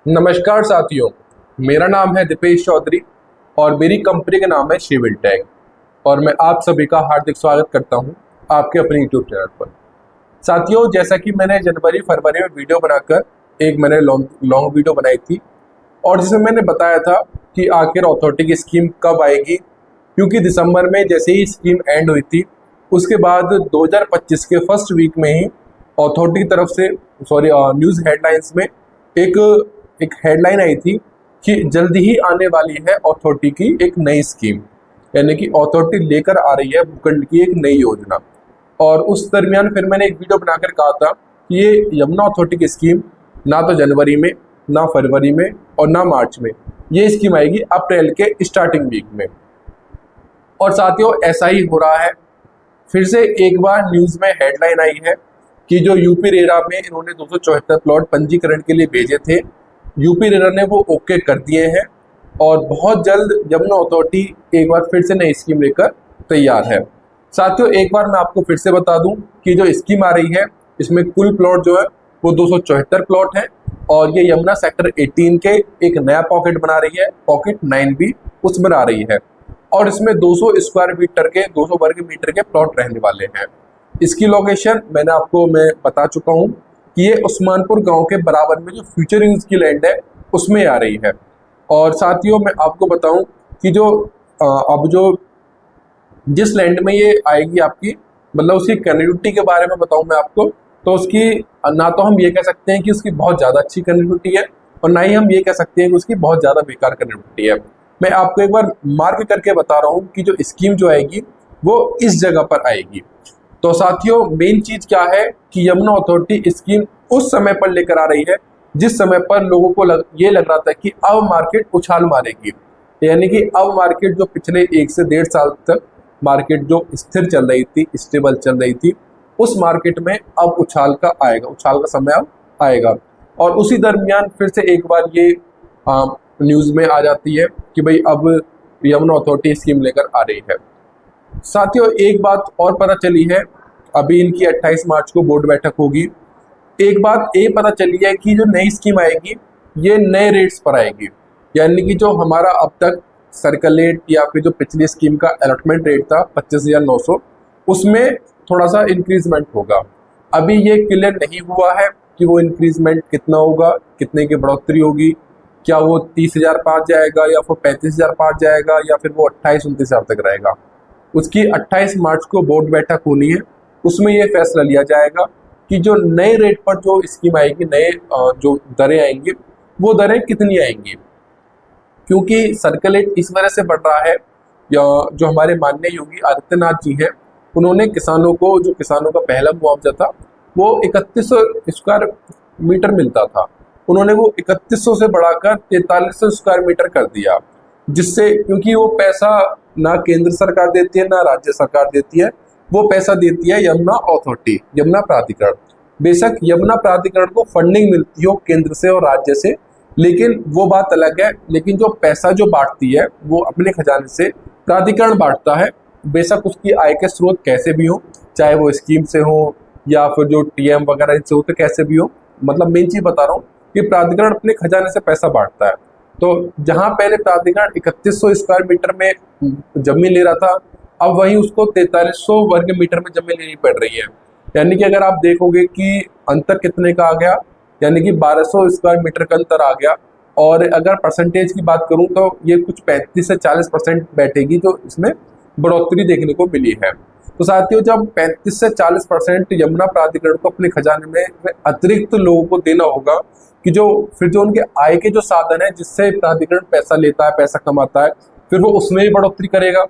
नमस्कार साथियों, मेरा नाम है दीपेश चौधरी और मेरी कंपनी का नाम है शिविल टेक और मैं आप सभी का हार्दिक स्वागत करता हूं आपके अपने यूट्यूब चैनल पर। साथियों, जैसा कि मैंने जनवरी फरवरी में वीडियो बनाकर एक मैंने लॉन्ग वीडियो बनाई थी और जिसमें मैंने बताया था कि आखिर अथॉरिटी की स्कीम कब आएगी, क्योंकि दिसंबर में जैसे ही स्कीम एंड हुई थी उसके बाद 2025 के फर्स्ट वीक में ही अथॉरिटी की तरफ से न्यूज़ हेडलाइंस में एक एक हेडलाइन आई थी कि जल्दी ही आने वाली है अथॉरिटी की एक नई स्कीम, यानी कि अथॉरिटी लेकर आ रही है भूखंड की एक नई योजना। और उस दरमियान फिर मैंने एक वीडियो बनाकर कहा था कि ये यमुना अथॉरिटी की स्कीम ना तो जनवरी में, ना फरवरी में और ना मार्च में, ये स्कीम आएगी अप्रैल के स्टार्टिंग वीक में। और साथियों, ऐसा ही हो रहा है। फिर से एक बार न्यूज़ में हेडलाइन आई है कि जो यूपी रेरा में इन्होंने 274 प्लॉट पंजीकरण के लिए भेजे थे, यूपी रेरा ने वो ओके कर दिए हैं और बहुत जल्द यमुना अथॉरिटी एक बार फिर से नई स्कीम लेकर तैयार है। साथियों, एक बार मैं आपको फिर से बता दूं कि जो स्कीम आ रही है इसमें कुल प्लॉट जो है वो 274 प्लॉट है और ये यमुना सेक्टर 18 के एक नया पॉकेट बना रही है, पॉकेट 9B उस बना रही है और इसमें 200 स्क्वायर मीटर के 200 वर्ग मीटर के प्लॉट रहने वाले हैं। इसकी लोकेशन मैं बता चुका हूँ कि ये उस्मानपुर गांव के बराबर में जो फ्यूचर यूज की लैंड है उसमें आ रही है। और साथियों, मैं आपको बताऊं कि जो अब जो जिस लैंड में ये आएगी आपकी, मतलब उसकी कनेक्टिविटी के बारे में बताऊं मैं आपको, तो उसकी ना तो हम ये कह सकते हैं कि उसकी बहुत ज़्यादा अच्छी कनेक्टिविटी है और ना ही हम ये कह सकते हैं कि उसकी बहुत ज़्यादा बेकार कनेक्टिविटी है। मैं आपको एक बार मार्क करके बता रहा हूँ कि जो स्कीम जो आएगी वो इस जगह पर आएगी। तो साथियों, मेन चीज क्या है कि यमुना अथॉरिटी स्कीम उस समय पर लेकर आ रही है जिस समय पर लोगों को ये लग रहा था कि अब मार्केट उछाल मारेगी, यानी कि अब मार्केट जो पिछले 1 से 1.5 साल तक मार्केट जो स्थिर चल रही थी, स्टेबल चल रही थी, उस मार्केट में अब उछाल का समय अब आएगा। और उसी दरमियान फिर से एक बार ये न्यूज़ में आ जाती है कि भाई अब यमुना अथॉरिटी स्कीम लेकर आ रही है। साथियों, एक बात और पता चली है, अभी इनकी 28 मार्च को बोर्ड बैठक होगी। एक बात ये पता चली है कि जो नई स्कीम आएगी ये नए रेट्स पर आएगी, यानी कि जो हमारा अब तक सर्कलेट या फिर जो पिछली स्कीम का अलॉटमेंट रेट था 25,900, उसमें थोड़ा सा इंक्रीजमेंट होगा। अभी ये क्लियर नहीं हुआ है कि वो इंक्रीजमेंट कितना होगा, कितने की बढ़ोतरी होगी, क्या वो 30,000 पार जाएगा या फिर 35,000 पार जाएगा या फिर वो 28-29,000 तक रहेगा। उसकी 28 मार्च को बोर्ड बैठक होनी है, उसमें ये फैसला लिया जाएगा कि जो नए रेट पर जो स्कीम आएगी, नए जो दरें आएंगी वो दरें कितनी आएंगी। क्योंकि सर्कुलेट इस वजह से बढ़ रहा है, या जो हमारे माननीय योगी आदित्यनाथ जी हैं, उन्होंने किसानों का पहला मुआवजा था वो 3100 स्क्वायर मीटर मिलता था, उन्होंने वो 3100 से बढ़ाकर 4300 स्क्वायर मीटर कर दिया, जिससे क्योंकि वो पैसा ना केंद्र सरकार देती है ना राज्य सरकार देती है, वो पैसा देती है यमुना अथॉरिटी, यमुना प्राधिकरण। बेशक यमुना प्राधिकरण को फंडिंग मिलती हो केंद्र से और राज्य से, लेकिन वो बात अलग है। लेकिन जो पैसा जो बांटती है वो अपने खजाने से प्राधिकरण बांटता है, बेशक उसकी आय के स्रोत कैसे भी हो, चाहे वो स्कीम से हो या फिर जो टीएम वगैरह से हो, तो कैसे भी हो, मतलब मेन चीज बता रहा हूँ कि प्राधिकरण अपने खजाने से पैसा बांटता है। तो जहां पहले प्राधिकरण 3100 स्क्वायर मीटर में जमीन ले रहा था, अब वहीं उसको 4300 वर्ग मीटर में जमीन लेनी पड़ रही है। यानी कि अगर आप देखोगे कि अंतर कितने का आ गया, यानी कि 1200 स्क्वायर मीटर का अंतर आ गया। और अगर परसेंटेज की बात करूं तो ये कुछ 35 से 40% बैठेगी जो इसमें बढ़ोतरी देखने को मिली है। तो साथियों, जब 35 से 40% यमुना प्राधिकरण को अपने खजाने में अतिरिक्त लोगों को देना होगा, कि जो फिर जो उनके आय के जो साधन है जिससे प्राधिकरण पैसा लेता है, पैसा कमाता है, फिर वो उसमें भी बढ़ोतरी करेगा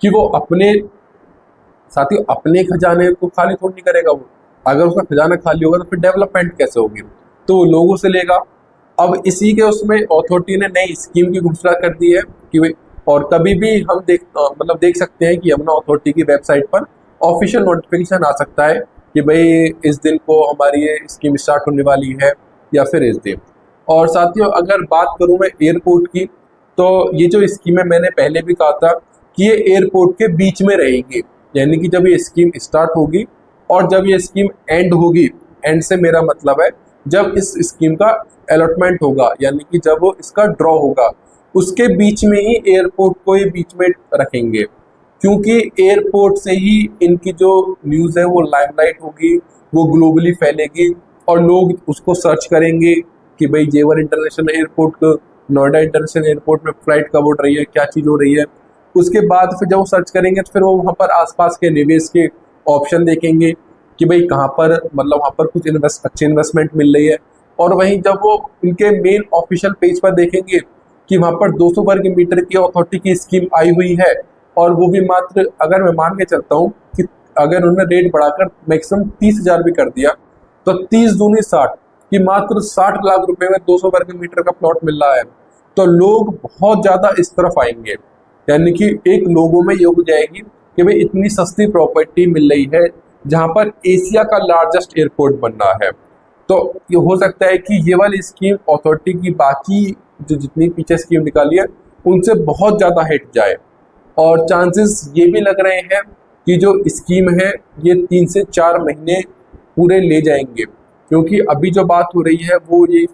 कि वो अपने साथियों अपने खजाने को खाली थोड़ी नहीं करेगा। वो अगर उसका खजाना खाली होगा तो फिर डेवलपमेंट कैसे होगी, तो लोगों से लेगा। अब इसी के उसमें अथॉरिटी ने नई स्कीम की घोषणा कर दी है कि और कभी भी हम देख सकते हैं कि यमुना अथॉरिटी की वेबसाइट पर ऑफिशियल नोटिफिकेशन आ सकता है कि भाई इस दिन को हमारी ये स्कीम स्टार्ट होने वाली है या फिर इस दिन। और साथियों, अगर बात करूं मैं एयरपोर्ट की, तो ये जो स्कीम है मैंने पहले भी कहा था कि ये एयरपोर्ट के बीच में रहेगी, यानी कि जब ये स्कीम स्टार्ट होगी और जब ये स्कीम एंड होगी, एंड से मेरा मतलब है जब इस स्कीम का अलॉटमेंट होगा, यानी कि जब वो इसका ड्रॉ होगा, उसके बीच में ही एयरपोर्ट को ये बीच में रखेंगे, क्योंकि एयरपोर्ट से ही इनकी जो न्यूज़ है वो लाइमलाइट होगी, वो ग्लोबली फैलेगी और लोग उसको सर्च करेंगे कि भाई जेवर इंटरनेशनल एयरपोर्ट को, नोएडा इंटरनेशनल एयरपोर्ट में फ्लाइट कब उड़ रही है, क्या चीज़ हो रही है। उसके बाद फिर जब वो सर्च करेंगे तो फिर वो वहाँ पर आसपास के निवेश के ऑप्शन देखेंगे कि भाई कहाँ पर, मतलब वहाँ पर कुछ अच्छी इन्वेस्टमेंट मिल रही है। और वहीं जब वो उनके मेन ऑफिशियल पेज पर देखेंगे कि वहाँ पर 200 वर्ग मीटर की अथॉरिटी की स्कीम आई हुई है, और वो भी मात्र, अगर मैं मान के चलता हूँ कि अगर उन्होंने रेट बढ़ाकर मैक्सिमम 30,000 भी कर दिया, तो 30 दूनी 60 कि मात्र 60 लाख रुपए में 200 वर्ग मीटर का प्लॉट मिल रहा है, तो लोग बहुत ज़्यादा इस तरफ आएंगे। यानी कि एक लोगों में ये हो जाएगी कि भाई इतनी सस्ती प्रॉपर्टी मिल रही है जहाँ पर एशिया का लार्जेस्ट एयरपोर्ट बन रहा है। तो ये हो सकता है कि ये वाली स्कीम अथॉरिटी की बाकी जो जितनी पीछे स्कीम निकाली है उनसे बहुत ज़्यादा हट जाए, और चांसेस ये भी लग रहे हैं कि जो स्कीम है ये 3 से 4 महीने पूरे ले जाएंगे, क्योंकि अभी जो बात हो रही है वो ये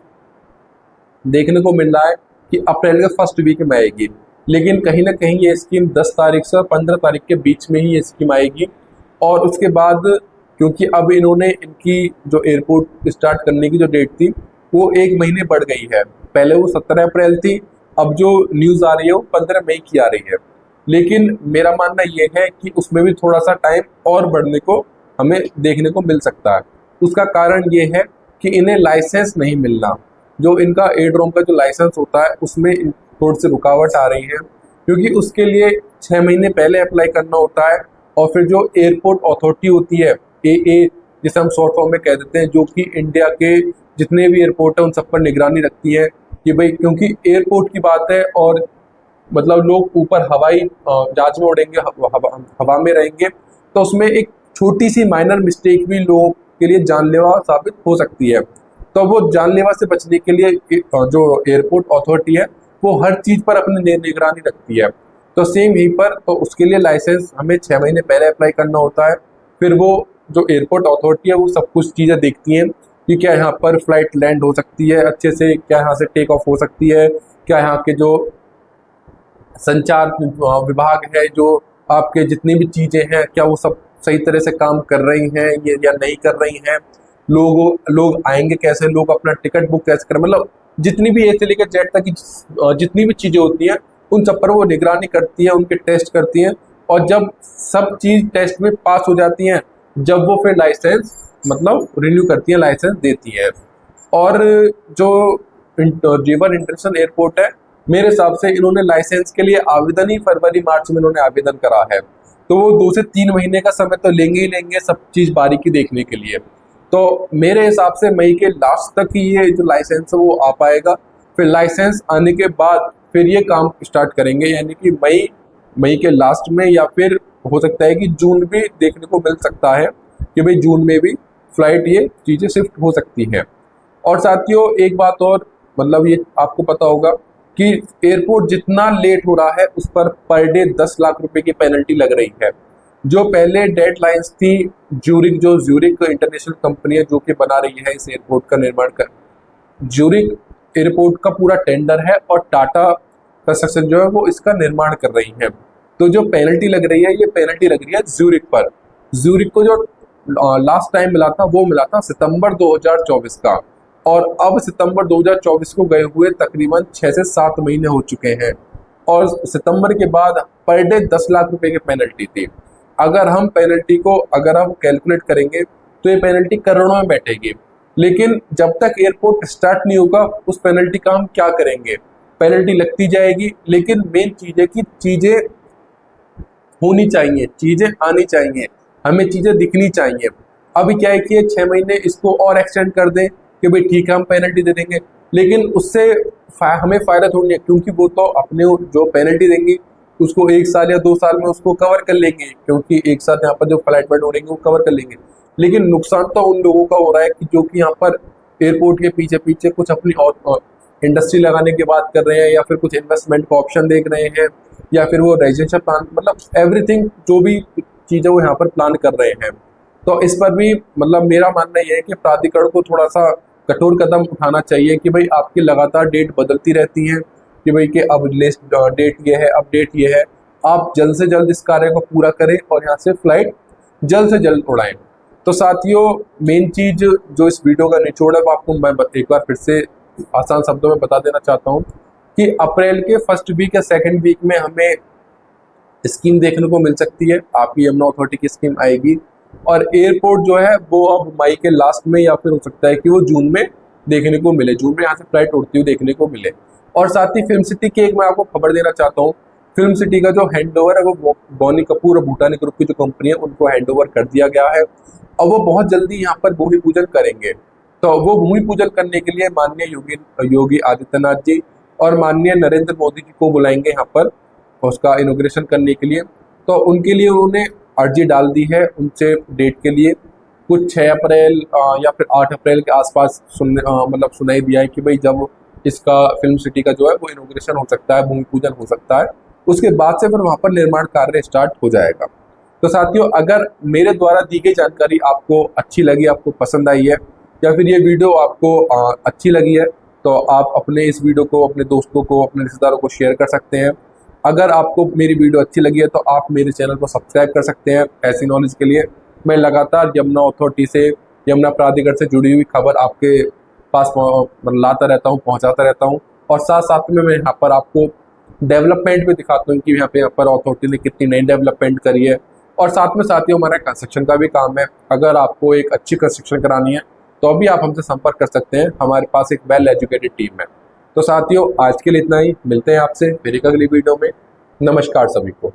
देखने को मिल रहा है कि अप्रैल के फर्स्ट वीक में आएगी, लेकिन कहीं ना कहीं ये स्कीम 10 तारीख से 15 तारीख के बीच में ही ये स्कीम आएगी। और उसके बाद, क्योंकि अब इन्होंने इनकी जो एयरपोर्ट स्टार्ट करने की जो डेट थी वो 1 महीने बढ़ गई है, पहले वो 17 अप्रैल थी, अब जो न्यूज़ आ रही है वो 15 मई की आ रही है। लेकिन मेरा मानना ये है कि उसमें भी थोड़ा सा टाइम और बढ़ने को हमें देखने को मिल सकता है। उसका कारण ये है कि इन्हें लाइसेंस नहीं मिलना, जो इनका एयरड्रोम का जो लाइसेंस होता है उसमें थोड़ी सी रुकावट आ रही है, क्योंकि उसके लिए 6 महीने पहले अप्लाई करना होता है। और फिर जो एयरपोर्ट अथॉरिटी होती है, AA जिसे हम शॉर्ट फॉर्म में कह देते हैं, जो कि इंडिया के जितने भी एयरपोर्ट हैं उन सब पर निगरानी रखती है कि भाई, क्योंकि एयरपोर्ट की बात है और मतलब लोग ऊपर हवाई जहाज में उड़ेंगे, हवा में रहेंगे, तो उसमें एक छोटी सी माइनर मिस्टेक भी लोगों के लिए जानलेवा साबित हो सकती है। तो वो जानलेवा से बचने के लिए जो एयरपोर्ट अथॉरिटी है वो हर चीज़ पर अपनी निगरानी रखती है। तो सेम यहीं पर, तो उसके लिए लाइसेंस हमें 6 महीने पहले अप्लाई करना होता है। फिर वो जो एयरपोर्ट अथॉरिटी है वो सब कुछ चीज़ें देखती हैं कि क्या यहाँ पर फ्लाइट लैंड हो सकती है अच्छे से, क्या यहाँ से टेक ऑफ हो सकती है, क्या यहाँ के जो संचार विभाग है, जो आपके जितनी भी चीज़ें हैं, क्या वो सब सही तरह से काम कर रही हैं ये या नहीं कर रही हैं, लोग आएंगे कैसे, लोग अपना टिकट बुक कैसे करें, मतलब जितनी भी ए से लेकर जेड तक की जितनी भी चीज़ें होती हैं उन सब पर वो निगरानी करती है, उनके टेस्ट करती हैं। और जब सब चीज़ टेस्ट में पास हो जाती हैं, जब वो फिर लाइसेंस मतलब रिन्यू करती हैं, लाइसेंस देती है। और जो जेवर इंटरनेशनल एयरपोर्ट है, मेरे हिसाब से इन्होंने लाइसेंस के लिए आवेदन ही फरवरी मार्च में इन्होंने आवेदन करा है, तो वो 2 से 3 महीने का समय तो लेंगे ही लेंगे सब चीज़ बारीकी देखने के लिए। तो मेरे हिसाब से मई के लास्ट तक ही ये जो लाइसेंस है वो आ पाएगा। फिर लाइसेंस आने के बाद फिर ये काम स्टार्ट करेंगे, यानी कि मई के लास्ट में, या फिर हो सकता है कि जून भी देखने को मिल सकता है कि भाई जून में भी फ्लाइट ये चीज़ें शिफ्ट हो सकती हैं। और साथियों एक बात और, मतलब ये आपको पता होगा कि एयरपोर्ट जितना लेट हो रहा है उस पर डे 10 लाख रुपए की पेनल्टी लग रही है। जो पहले डेडलाइंस थी, ज्यूरिक इंटरनेशनल कंपनी है जो कि बना रही है इस एयरपोर्ट का निर्माण कर, ज्यूरिक एयरपोर्ट का पूरा टेंडर है और टाटा कंस्ट्रक्शन जो है वो इसका निर्माण कर रही है। तो जो पेनल्टी लग रही है, ये पेनल्टी लग रही है ज्यूरिक पर। ज्यूरिक को जो लास्ट टाइम मिला था वो मिला था सितंबर 2024 का, और अब सितंबर 2024 को गए हुए तकरीबन 6 से 7 महीने हो चुके हैं, और सितंबर के बाद पर डे 10 लाख रुपए की पेनल्टी थी। अगर हम कैलकुलेट करेंगे तो ये पेनल्टी करोड़ों में बैठेगी, लेकिन जब तक एयरपोर्ट स्टार्ट नहीं होगा उस पेनल्टी का हम क्या करेंगे। पेनल्टी लगती जाएगी, लेकिन मेन चीज़ है कि चीज़ें होनी चाहिए, चीज़ें आनी चाहिए, हमें चीज़ें दिखनी चाहिए। अभी क्या है कि ये 6 महीने इसको और एक्सटेंड कर दें कि भाई ठीक है हम पेनल्टी दे देंगे, लेकिन उससे हमें फ़ायदा थोड़ी है, क्योंकि वो तो अपने जो पेनल्टी देंगी उसको 1 साल या 2 साल में उसको कवर कर लेंगे, क्योंकि एक साथ यहाँ पर जो फ्लाइट वाइट उड़ेंगे वो कवर कर लेंगे। लेकिन नुकसान तो उन लोगों का हो रहा है कि जो कि यहाँ पर एयरपोर्ट के पीछे पीछे कुछ अपनी और इंडस्ट्री लगाने की बात कर रहे हैं, या फिर कुछ इन्वेस्टमेंट का ऑप्शन देख रहे हैं, या फिर वो रेजिडेंशियल प्लान, मतलब एवरीथिंग जो भी चीज़ें वो यहाँ पर प्लान कर रहे हैं। तो इस पर भी मतलब मेरा मानना यह है कि प्राधिकरण को थोड़ा सा कठोर कदम उठाना चाहिए कि भाई आपकी लगातार डेट बदलती रहती है कि भाई कि अब नेक्स्ट डेट ये है, अब डेट ये है। आप जल्द से जल्द इस कार्य को पूरा करें और यहाँ से फ्लाइट जल्द से जल्द उड़ाएं। तो साथियों, मेन चीज जो इस वीडियो का निचोड़ है वो आपको मैं एक बार फिर से आसान शब्दों में बता देना चाहता हूँ कि अप्रैल के फर्स्ट वीक या सेकंड वीक में हमें स्कीम देखने को मिल सकती है। आपकी यमुना अथॉरिटी की स्कीम आएगी और एयरपोर्ट जो है वो अब मई के लास्ट में या फिर हो सकता है कि वो जून में देखने को मिले, जून में यहाँ से फ्लाइट उड़ती हुई देखने को मिले। और साथ ही फिल्म सिटी की एक मैं आपको खबर देना चाहता हूँ। फिल्म सिटी का जो हैंड ओवर है वो बोनी कपूर और भूटानी ग्रुप की जो कंपनी है उनको हैंड ओवर कर दिया गया है और वो बहुत जल्दी यहाँ पर भूमि पूजन करेंगे। तो वो भूमि पूजन करने के लिए माननीय योगी आदित्यनाथ जी और माननीय नरेंद्र मोदी जी को बुलाएंगे यहाँ पर उसका इनॉग्रेशन करने के लिए। तो उनके लिए उन्होंने अर्जी डाल दी है उनसे डेट के लिए। कुछ 6 अप्रैल या फिर 8 अप्रैल के आसपास मतलब सुनाई दिया है कि भाई जब इसका फिल्म सिटी का जो है वो इनॉग्रेशन हो सकता है, भूमि पूजन हो सकता है, उसके बाद से फिर वहाँ पर निर्माण कार्य स्टार्ट हो जाएगा। तो साथियों, अगर मेरे द्वारा दी गई जानकारी आपको अच्छी लगी, आपको पसंद आई है या फिर ये वीडियो आपको अच्छी लगी है तो आप अपने इस वीडियो को अपने दोस्तों को, अपने रिश्तेदारों को शेयर कर सकते हैं। अगर आपको मेरी वीडियो अच्छी लगी है तो आप मेरे चैनल को सब्सक्राइब कर सकते हैं। ऐसी नॉलेज के लिए मैं लगातार यमुना अथॉरिटी से, यमुना प्राधिकरण से जुड़ी हुई खबर आपके पास लाता रहता हूँ, पहुँचाता रहता हूँ। और साथ साथ में मैं यहाँ पर आपको डेवलपमेंट भी दिखाता हूँ कि यहाँ पर अथॉरिटी ने कितनी नई डेवलपमेंट करी है। और साथ में साथियों, हमारा कंस्ट्रक्शन का भी काम है। अगर आपको एक अच्छी कंस्ट्रक्शन करानी है तो अभी आप हमसे संपर्क कर सकते हैं। हमारे पास एक वेल एजुकेटेड टीम है। तो साथियों, आज के लिए इतना ही। मिलते हैं आपसे फिर एक अगली वीडियो में। नमस्कार सभी को।